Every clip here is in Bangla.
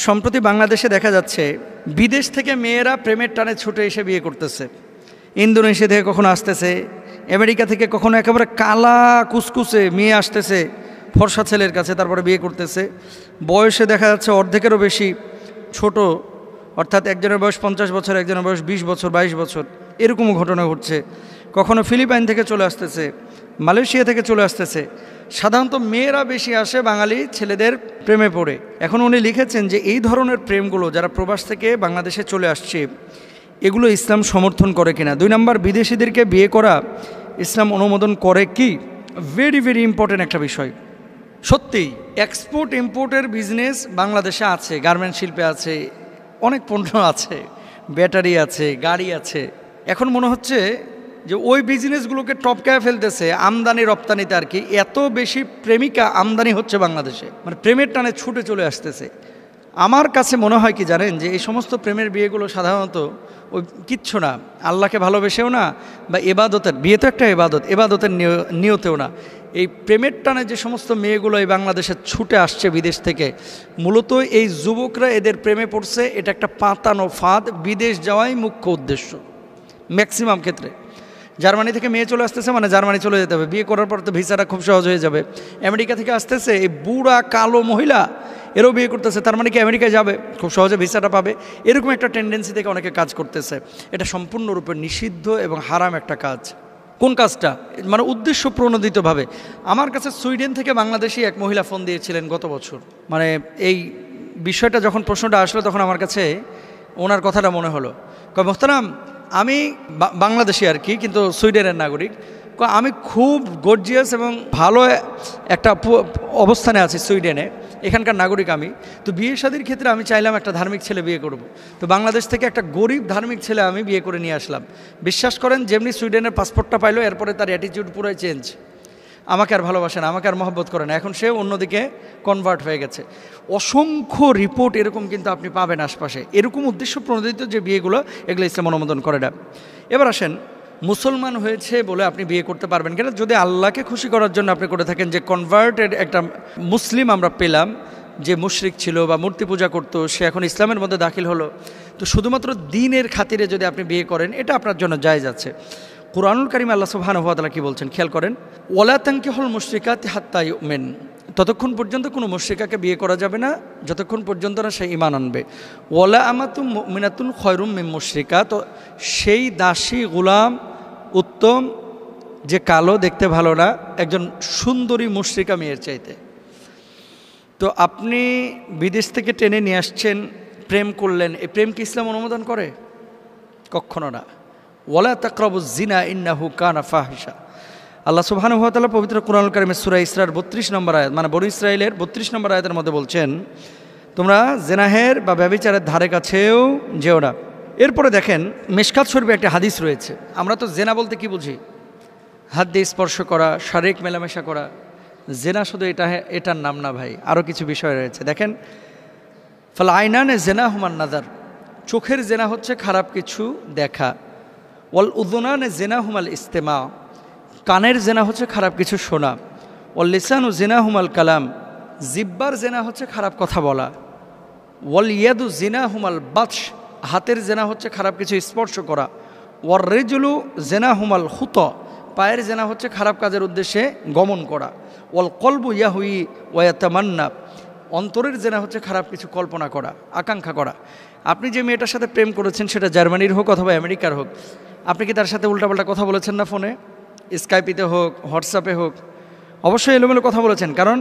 সম্প্রতি বাংলাদেশে দেখা যাচ্ছে বিদেশ থেকে মেয়েরা প্রেমের টানে ছুটে এসে বিয়ে করতেছে। ইন্দোনেশিয়া থেকে কখনো আসতেছে, আমেরিকা থেকে কখনো একেবারে কালা কুসকুসে মেয়ে আসতেছে ফর্সা ছেলের কাছে, তারপরে বিয়ে করতেছে। বয়সে দেখা যাচ্ছে অর্ধেকেরও বেশি ছোট, অর্থাৎ একজনের বয়স 50 বছর, একজনের বয়স 20 বছর 22 বছর, এরকমও ঘটনা ঘটছে। কখনো ফিলিপাইন থেকে চলে আসতেছে, মালয়েশিয়া থেকে চলে আসতেছে। সাধারণত মেয়েরা বেশি আসে বাঙালি ছেলেদের প্রেমে পড়ে। এখন উনি লিখেছেন যে এই ধরনের প্রেমগুলো যারা প্রবাস থেকে বাংলাদেশে চলে আসছে এগুলো ইসলাম সমর্থন করে কিনা। 2 নম্বর, বিদেশিদেরকে বিয়ে করা ইসলাম অনুমোদন করে কি? ভেরি ভেরি ইম্পর্টেন্ট একটা বিষয়। সত্যিই এক্সপোর্ট ইম্পোর্টের বিজনেস বাংলাদেশে আছে, গার্মেন্টস শিল্পে আছে, অনেক পণ্য আছে, ব্যাটারি আছে, গাড়ি আছে। এখন মনে হচ্ছে যে ওই বিজনেসগুলোকে টপকায় ফেলতেছে আমদানি রপ্তানিতে আর কি। এত বেশি প্রেমিকা আমদানি হচ্ছে বাংলাদেশে, মানে প্রেমের টানে ছুটে চলে আসতেছে। আমার কাছে মনে হয় কি জানেন, যে এই সমস্ত প্রেমের বিয়েগুলো সাধারণত ওই কিচ্ছু না, আল্লাহকে ভালোবেসেও না, বা এবাদতের বিয়ে তো একটা এবাদতের নিয়তেও না। এই প্রেমের টানে যে সমস্ত মেয়েগুলো এই বাংলাদেশে ছুটে আসছে বিদেশ থেকে, মূলত এই যুবকরা এদের প্রেমে পড়ছে। এটা একটা পাতানো ফাঁদ, বিদেশ যাওয়াই মুখ্য উদ্দেশ্য ম্যাক্সিমাম ক্ষেত্রে। জার্মানি থেকে মেয়ে চলে আসতেছে মানে জার্মানি চলে যেতে হবে, বিয়ে করার পর তো ভিসাটা খুব সহজ হয়ে যাবে। আমেরিকা থেকে আসতেছে এই বুড়া কালো মহিলা, এরও বিয়ে করতেছে, তার মানে কি আমেরিকায় যাবে, খুব সহজে ভিসাটা পাবে। এরকম একটা টেন্ডেন্সি থেকে অনেকে কাজ করতেছে। এটা সম্পূর্ণরূপে নিষিদ্ধ এবং হারাম একটা কাজ। কোন কাজটা? মানে উদ্দেশ্য প্রণোদিতভাবে। আমার কাছে সুইডেন থেকে বাংলাদেশি এক মহিলা ফোন দিয়েছিলেন গত বছর। মানে এই বিষয়টা যখন প্রশ্নটা আসলো তখন আমার কাছে ওনার কথাটা মনে হলো। কয় মোহতারাম, আমি বাংলাদেশি আর কি, কিন্তু সুইডেনের নাগরিক। আমি খুব গর্জিয়াস এবং ভালো একটা অবস্থানে আছি সুইডেনে, এখানকার নাগরিক আমি। তো বিয়ে শাদীর ক্ষেত্রে আমি চাইলাম একটা ধার্মিক ছেলে বিয়ে করব। তো বাংলাদেশ থেকে একটা গরিব ধার্মিক ছেলে আমি বিয়ে করে নিয়ে আসলাম। বিশ্বাস করেন, যেমনি সুইডেনের পাসপোর্টটা পাইলো এরপরে তার অ্যাটিটিউড পুরোই চেঞ্জ। আমাকে আর ভালোবাসে না, আমাকে আর মহব্বত করে না, এখন সে অন্যদিকে কনভার্ট হয়ে গেছে। অসংখ্য রিপোর্ট এরকম কিন্তু আপনি পাবেন আশপাশে। এরকম উদ্দেশ্য প্রণোদিত যে বিয়েগুলো, এগুলো ইসলাম অনুমোদন করে না। এবার আসেন, মুসলমান হয়েছে বলে আপনি বিয়ে করতে পারবেন কিনা? যদি আল্লাহকে খুশি করার জন্য আপনি করে থাকেন, যে কনভার্টেড একটা মুসলিম আমরা পেলাম, যে মুশরিক ছিল বা মূর্তি পূজা করতো, সে এখন ইসলামের মধ্যে দাখিল হলো, তো শুধুমাত্র দ্বীনের খাতিরে যদি আপনি বিয়ে করেন, এটা আপনার জন্য জায়েজ আছে। কুরআনুল কারীমে আল্লাহ সুবহানাহু ওয়া তাআলা কি বলছেন খেয়াল করেন, ওয়ালা তানকিহুল মুশরিকাতি হাত্তা ইউমিন, ততক্ষণ পর্যন্ত কোনো মুশরিকাকে বিয়ে করা যাবে না যতক্ষণ পর্যন্ত না সে ঈমান আনবে। ওয়ালা আমাতুম মুমিনাতুন খায়রুম মিন মুশরিকা, তো সেই দাসী গোলাম উত্তম, যে কালো দেখতে ভালো না, একজন সুন্দরী মুশরিকা মেয়ের চাইতে। তো আপনি বিদেশ থেকে টেনে নিয়ে আসছেন, প্রেম করলেন, এই প্রেম কি ইসলাম অনুমোদন করে? কখনো না। ওয়ালা তাকরাবুজ জিনা ইন্নাহু কানা ফাহিশা। আল্লাহ সুবহানাহু ওয়া তাআলা পবিত্র কুরআনুল কারীমে সূরা ইসরার 32 নম্বর আয়াত, মানে বনী ইসরাইলের 32 নম্বর আয়াতের মধ্যে বলছেন, তোমরা জেনাহের বা ব্যভিচারের ধারে কাছেও যেও না। এরপরে দেখেন, মিশকাত শরীফে একটা হাদিস রয়েছে। আমরা তো জেনা বলতে কি বুঝি? হাত দিয়ে স্পর্শ করা, শারীরিক মেলামেশা করা। জেনা শুধু এটার নাম না ভাই, আরও কিছু বিষয় রয়েছে। দেখেন, ফাল আইনানে জেনা হুমান নাজার, চোখের জেনা হচ্ছে খারাপ কিছু দেখা। ওয়াল উযুনানে জেনা হুমাল ইস্তেমা, কানের জেনা হচ্ছে খারাপ কিছু শোনা। ওয়াল লিসানু জেনা হুমাল কালাম, জিব্বার জেনা হচ্ছে খারাপ কথা বলা। ওয়াল ইয়াদু জেনা হুমাল বাতশ, হাতের জেনা হচ্ছে খারাপ কিছু স্পর্শ করা। ওয়ার রিজলু জেনা হুমাল খুত, পায়ের জেনা হচ্ছে খারাপ কাজের উদ্দেশ্যে গমন করা। ওয়াল কলবু ইয়াহুই ওয়ায়াতামান্না, অন্তরের জেনা হচ্ছে খারাপ কিছু কল্পনা করা, আকাঙ্ক্ষা করা। আপনি যে মেয়েটার সাথে প্রেম করেছেন, সেটা জার্মানির হোক অথবা আমেরিকার হোক, আপনি কি তার সাথে উল্টাপাল্টা কথা বলেছেন না? ফোনে, স্কাইপিতে হোক, হোয়াটসঅ্যাপে হোক, অবশ্যই এলোমেলো কথা বলেছেন। কারণ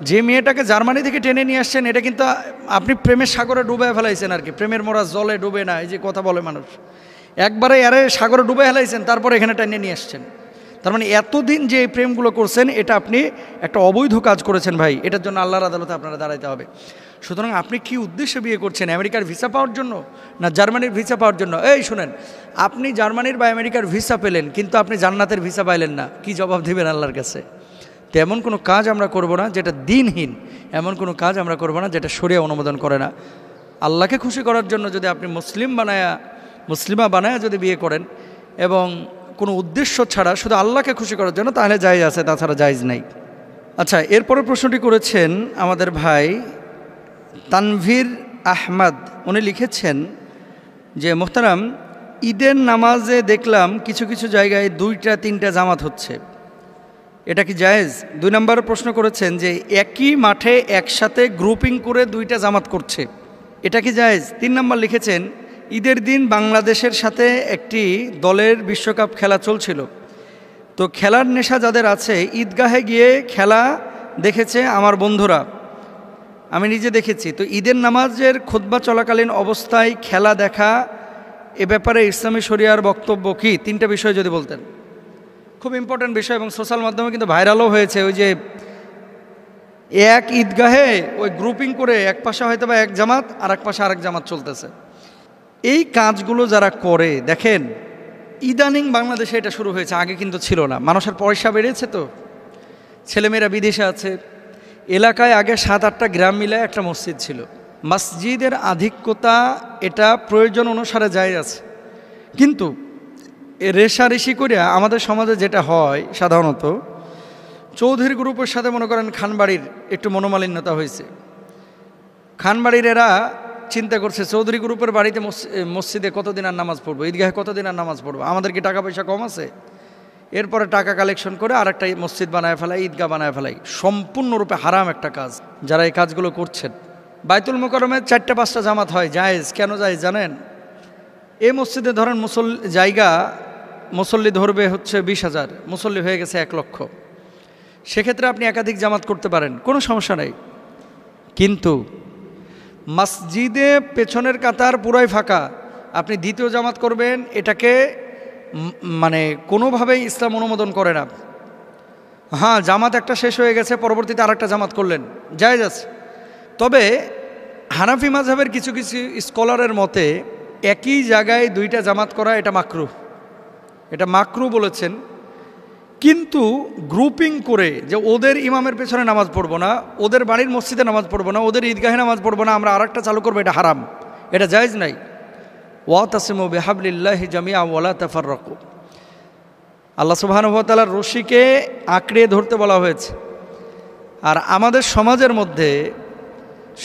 যে মেয়েটাকে জার্মানি থেকে টেনে নিয়ে আসছেন, এটা কিন্তু আপনি প্রেমের সাগরে ডুবে ফেলাইছেন আর কি। প্রেমের মোরা জলে ডুবে না, এই যে কথা বলে মানুষ, একবারে আরে সাগরে ডুবে ফেলাইছেন, তারপর এখানে টেনে নিয়ে আসছেন। তার মানে এতদিন যে এই প্রেমগুলো করছেন, এটা আপনি একটা অবৈধ কাজ করেছেন ভাই। এটার জন্য আল্লাহর আদালতে আপনারা দাঁড়াইতে হবে। সুতরাং আপনি কি উদ্দেশ্যে বিয়ে করছেন? আমেরিকার ভিসা পাওয়ার জন্য না জার্মানির ভিসা পাওয়ার জন্য? এই শুনেন, আপনি জার্মানির বা আমেরিকার ভিসা পেলেন, কিন্তু আপনি জান্নাতের ভিসা পাইলেন না, কি জবাব দেবেন আল্লাহর কাছে? তো এমন কোনো কাজ আমরা করব না যেটা দ্বীনহীন, এমন কোনো কাজ আমরা করব না যেটা শরিয়া অনুমোদন করে না। আল্লাহকে খুশি করার জন্য যদি আপনি মুসলিমা বানায়া যদি বিয়ে করেন, এবং কোনো উদ্দেশ্য ছাড়া শুধু আল্লাহকে খুশি করার জন্য, তাহলে জায়েজ আছে, তাছাড়া জায়েজ নাই। আচ্ছা, এরপরে প্রশ্নটি করেছেন আমাদের ভাই তানভীর আহমদ উনি লিখেছেন যে মোহতারাম, ঈদের নামাজে দেখলাম কিছু কিছু জায়গায় 2-3টা জামাত হচ্ছে, এটা কি জায়েজ? 2 নম্বর প্রশ্ন করেছেন যে একই মাঠে একসাথে গ্রুপিং করে 2টা জামাত করছে, এটা কি জায়েজ? 3 নম্বর লিখেছেন ঈদের দিন বাংলাদেশের সাথে একটি দলের বিশ্বকাপ খেলা চলছিল, তো খেলার নেশা যাদের আছে ঈদগাহে গিয়ে খেলা দেখেছে আমার বন্ধুরা, আমি নিজে দেখেছি, তো ঈদের নামাজের খুতবা চলাকালীন অবস্থায় খেলা দেখা এ ব্যাপারে ইসলামী শরিয়ার বক্তব্য কি? 3টা বিষয় যদি বলতেন। খুব ইম্পর্ট্যান্ট বিষয় এবং সোশ্যাল মাধ্যমে কিন্তু ভাইরালও হয়েছে। ওই যে এক ঈদগাহে ওই গ্রুপিং করে এক পাশে হয়তো বা এক জামাত আর এক পাশে আরেক জামাত চলতেছে। এই কাজগুলো যারা করে দেখেন, ইদানিং বাংলাদেশে এটা শুরু হয়েছে, আগে কিন্তু ছিল না। মানুষের পয়সা বেড়েছে, তো ছেলেমেয়েরা বিদেশে আছে, এলাকায় আগে 7-8টা গ্রাম মিলে একটা মসজিদ ছিল। মসজিদের আধিক্যতা এটা প্রয়োজন অনুসারে যায় আছে, কিন্তু রেশারেশি করে আমাদের সমাজে যেটা হয় সাধারণত, চৌধুরী গ্রুপের সাথে মনে করেন খানবাড়ির একটু মনোমালিন্যতা হয়েছে। খানবাড়ির এরা চিন্তা করছে চৌধুরী গ্রুপের বাড়িতে মসজিদে কতদিন আর নামাজ পড়বো, ঈদগাহে কতদিন আর নামাজ পড়বো, আমাদের কি টাকা পয়সা কম আছে? এরপরে টাকা কালেকশন করে আরেকটা মসজিদ বানায় ফেলাই, ঈদগাহ বানায় ফেলাই। সম্পূর্ণরূপে হারাম একটা কাজ যারা এই কাজগুলো করছেন। বাইতুল মোকাররমে 4-5টা জামাত হয়, জায়েজ। কেন জায়েজ জানেন? এই মসজিদে ধরেন জায়গা মুসল্লি ধরবে হচ্ছে 20,000, মুসল্লি হয়ে গেছে 1 লক্ষ, সেক্ষেত্রে আপনি একাধিক জামাত করতে পারেন, কোনো সমস্যা নেই। কিন্তু মসজিদে পেছনের কাতার পুরাই ফাঁকা, আপনি দ্বিতীয় জামাত করবেন, এটাকে মানে কোনোভাবেই ইসলাম অনুমোদন করে না। হ্যাঁ, জামাত একটা শেষ হয়ে গেছে, পরবর্তীতে আরেকটা জামাত করলেন, জায়েজ আছে। তবে হানাফি মাযহাবের কিছু কিছু স্কলারের মতে একই জায়গায় 2টা জামাত করা এটা মাকরুহ, এটা মাকরুহ বলেছেন। কিন্তু গ্রুপিং করে যে ওদের ইমামের পেছনে নামাজ পড়বো না, ওদের বাড়ির মসজিদে নামাজ পড়বো না, ওদের ঈদগাহে নামাজ পড়বো না, আমরা আরেকটা চালু করবো, এটা হারাম, এটা জায়েজ নাই। ওয়াতাসিমু বিহাবলিল্লাহি জামিআ ওয়ালা তাফাররাকু, আল্লাহ সুবহানাহু ওয়া তাআলার রশিকে আঁকড়ে ধরতে বলা হয়েছে। আর আমাদের সমাজের মধ্যে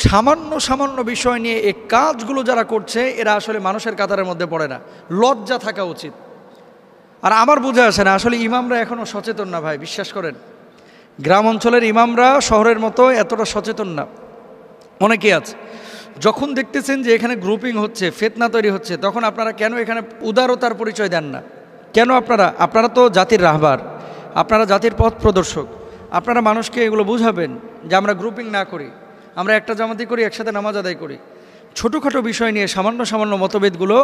সামান্য সামান্য বিষয় নিয়ে এই কাজগুলো যারা করছে এরা আসলে মানুষের কাতারের মধ্যে পড়ে না, লজ্জা থাকা উচিত। আর আমার বুঝে আসে না আসলে ইমামরা এখনও সচেতন না ভাই, বিশ্বাস করেন। গ্রাম অঞ্চলের ইমামরা শহরের মতো এতটা সচেতন না। অনেকে আছে যখন দেখতেছেন যে এখানে গ্রুপিং হচ্ছে, ফিতনা তৈরি হচ্ছে, তখন আপনারা কেন এখানে উদারতার পরিচয় দেন না? কেন আপনারা তো জাতির রাহবার, আপনারা জাতির পথ প্রদর্শক, আপনারা মানুষকে এগুলো বুঝাবেন যে আমরা গ্রুপিং না করি, আমরা একটা জামাতি করি, একসাথে নামাজ আদায় করি। ছোটোখাটো বিষয় নিয়ে সামান্য সামান্য মতভেদগুলো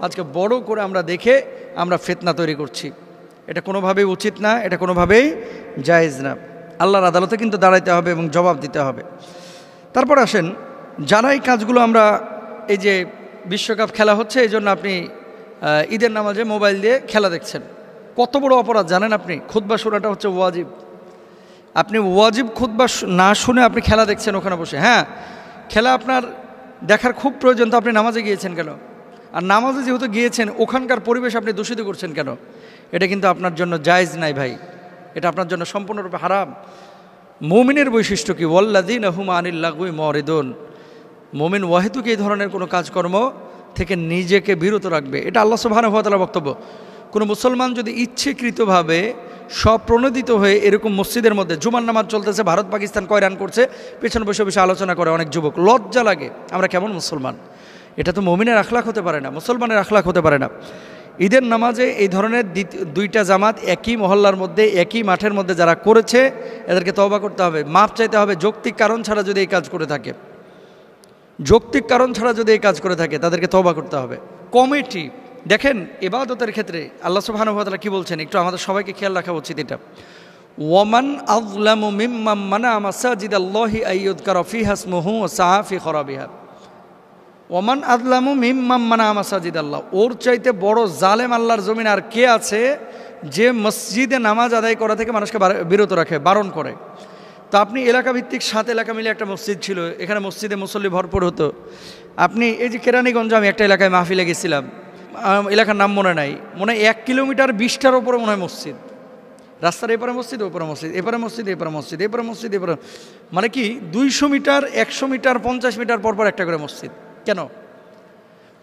আজকে বড় করে আমরা দেখে আমরা ফিতনা তৈরি করছি, এটা কোনোভাবেই উচিত না, এটা কোনোভাবেই জায়েজ না। আল্লাহর আদালতে কিন্তু দাঁড়াইতে হবে এবং জবাব দিতে হবে। তারপর আসেন, যারা এই কাজগুলো আমরা, এই যে বিশ্বকাপ খেলা হচ্ছে এই জন্য আপনি ঈদের নামাজে মোবাইল দিয়ে খেলা দেখছেন, কত বড় অপরাধ জানেন আপনি? খুতবা শোনাটা হচ্ছে ওয়াজিব, আপনি ওয়াজিব খুতবা না শুনে আপনি খেলা দেখছেন ওখানে বসে। হ্যাঁ, খেলা আপনার দেখার খুব প্রয়োজন, তো আপনি নামাজে গিয়েছেন কেন? আর নামাজে যেহেতু গিয়েছেন ওখানকার পরিবেশ আপনি দূষিত করছেন কেন? এটা কিন্তু আপনার জন্য জায়েজ নাই ভাই, এটা আপনার জন্য সম্পূর্ণরূপে হারাম। মুমিনের বৈশিষ্ট্য কি? ওয়াল্লাযীনা হুম আনিল লাগওয়ি মুরিদুন, মুমিন ওয়াহিদুক এই ধরনের কোনো কাজকর্ম থেকে নিজেকে বিরত রাখবে, এটা আল্লাহ সুবহানাহু ওয়া তাআলার বক্তব্য। কোনো মুসলমান যদি ইচ্ছেকৃতভাবে স্বপ্রণোদিত হয়ে এরকম মসজিদের মধ্যে জুমার নামাজ চলতেছে, ভারত পাকিস্তান কয় রান করছে, পেছনে বসে বসে আলোচনা করে অনেক যুবক, লজ্জা লাগে। আমরা কেমন মুসলমান? এটা তো মুমিনের আখলাক হতে পারে না, মুসলমানের আখলাক হতে পারে না। ঈদের নামাজে এই ধরনের 2টা জামাত একই মহল্লার মধ্যে একই মাঠের মধ্যে যারা করেছে এদেরকে তওবা করতে হবে, মাপ চাইতে হবে। যৌক্তিক কারণ ছাড়া যদি এই কাজ করে থাকে, যৌক্তিক কারণ ছাড়া যদি এই কাজ করে থাকে তাদেরকে তওবা করতে হবে। কমিটি দেখেন, ইবাদতের ক্ষেত্রে আল্লাহ সুবহানাহু ওয়া তাআলা কি বলছেন একটু আমাদের সবাইকে খেয়াল রাখা উচিত। এটা ওয়ামান আযলামু মিম্মান মানা মাসাজিদাল্লাহি আইয়ুযকারা ফিহা ইসমুহু ওয়া সাআ ফি খরাবিহা। ওয়ামান আযলামু মিম্মান মানা মাসাজিদাল্লাহ, ওর চাইতে বড় জালেম আল্লাহর জমিন আর কে আছে যে মসজিদে নামাজ আদায় করা থেকে মানুষকে বিরত রাখে, বারণ করে। তো আপনি এলাকা ভিত্তিক 7 এলাকা মিলে একটা মসজিদ ছিল, এখানে মসজিদে মুসল্লি ভরপুর হতো। আপনি এই যে কেরানীগঞ্জ, আমি একটা এলাকায় মাহফিলে গেছিলাম, এলাকার নাম মনে নাই, মনে হয় 1 কিলোমিটার 20টার ওপরে মনে হয় মসজিদ, রাস্তার এপারে মসজিদ, ওপরে মসজিদ, এপারে মসজিদ, এপারে মসজিদ, এপারে মসজিদ, এপারে, মানে কি 200 মিটার 100 মিটার 50 মিটার পর পর একটা করে মসজিদ। কেন?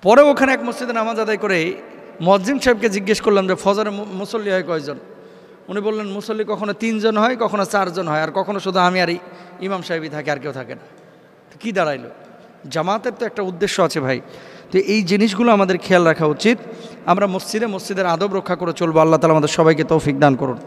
পরে ওখানে এক মসজিদে নামাজ আদায় করে মুয়াজ্জিন সাহেবকে জিজ্ঞেস করলাম যে ফজরে মুসল্লি হয় কয়জন? উনি বললেন মুসল্লি কখনো 3 জন হয়, কখনো 4 জন হয়, আর কখনো শুধু আমি আর ইমাম সাহেবই থাকে, আর কেউ থাকে না। তো কী দাঁড়াইলো? জামাতের তো একটা উদ্দেশ্য আছে ভাই। তো এই জিনিসগুলো আমাদের খেয়াল রাখা উচিত। আমরা মসজিদের আদব রক্ষা করে চলবো। আল্লাহ তাআলা আমাদের সবাইকে তৌফিক দান করুন।